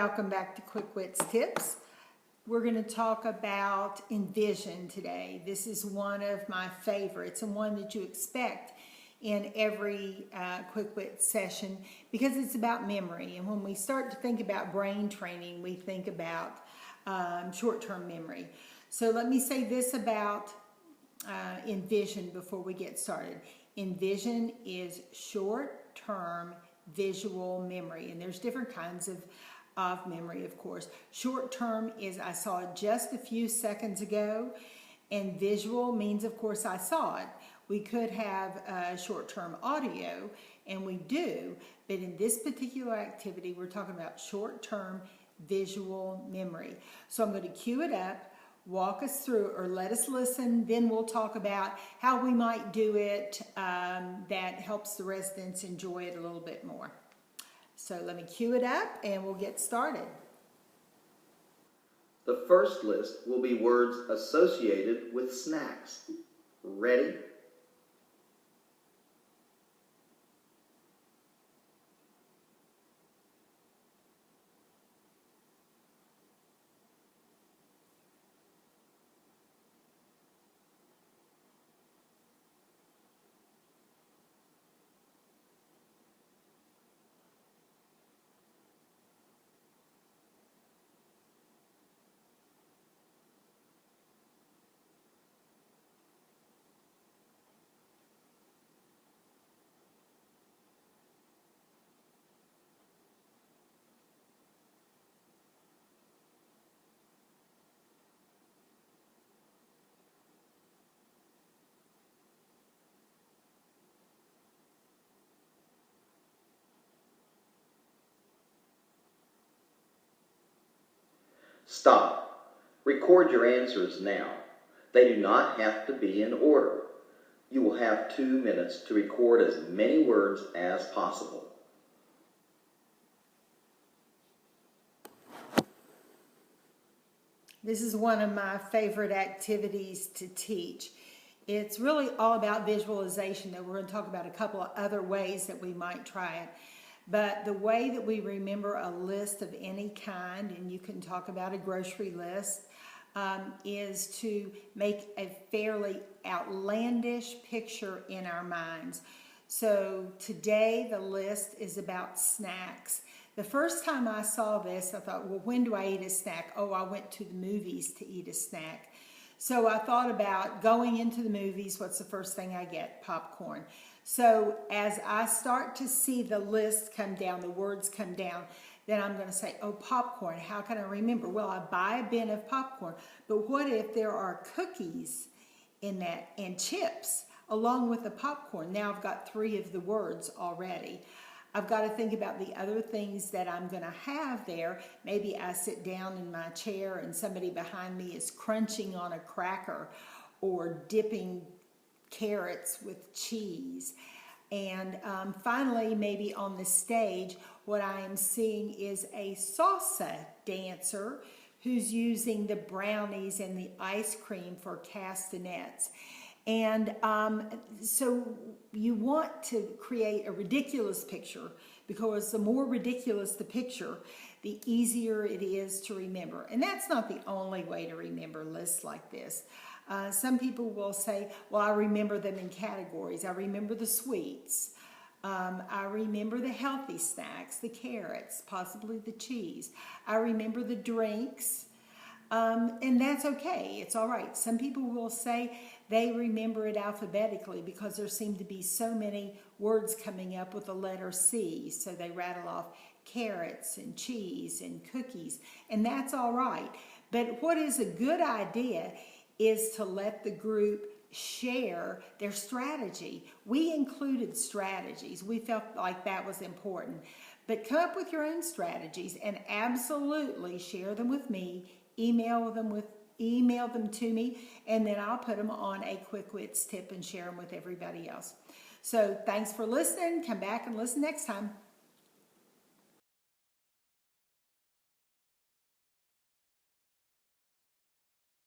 Welcome back to QuickWitz Tips. We're going to talk about envision today. This is one of my favorites and one that you expect in every QuickWitz session because it's about memory. And when we start to think about brain training, we think about short-term memory. So let me say this about envision before we get started. Envision is short-term visual memory, and there's different kinds of memory, of course. Short-term is I saw it just a few seconds ago, and visual means, of course, I saw it. We could have short-term audio, and we do, but in this particular activity, we're talking about short-term visual memory. So I'm going to cue it up, walk us through, or let us listen, then we'll talk about how we might do it that helps the residents enjoy it a little bit more. So let me cue it up and we'll get started. The first list will be words associated with snacks. Ready? Stop. Record your answers now. They do not have to be in order. You will have 2 minutes to record as many words as possible. This is one of my favorite activities to teach. It's really all about visualization, though we're going to talk about a couple of other ways that we might try it. But the way that we remember a list of any kind, and you can talk about a grocery list, is to make a fairly outlandish picture in our minds. So today the list is about snacks. The first time I saw this, I thought, well, when do I eat a snack? Oh, I went to the movies to eat a snack. So I thought about going into the movies, what's the first thing I get? Popcorn. So as I start to see the list come down, the words come down, then I'm going to say, oh, popcorn, how can I remember? Well, I buy a bin of popcorn, but what if there are cookies in that and chips along with the popcorn? Now I've got 3 of the words already. I've got to think about the other things that I'm going to have there. Maybe I sit down in my chair and somebody behind me is crunching on a cracker or dipping carrots with cheese. And finally, maybe on the stage, what I am seeing is a salsa dancer who's using the brownies and the ice cream for castanets. And so you want to create a ridiculous picture, because the more ridiculous the picture, the easier it is to remember. And that's not the only way to remember lists like this. Some people will say, well, I remember them in categories. I remember the sweets. I remember the healthy snacks, the carrots, possibly the cheese. I remember the drinks. And that's okay. It's all right. Some people will say they remember it alphabetically because there seem to be so many words coming up with the letter C. So they rattle off carrots and cheese and cookies. And that's all right. But what is a good idea is to let the group share their strategy. We included strategies. We felt like that was important. But come up with your own strategies and absolutely share them with me. Email them to me, and then I'll put them on a QuickWitz tip and share them with everybody else. So thanks for listening. Come back and listen next time.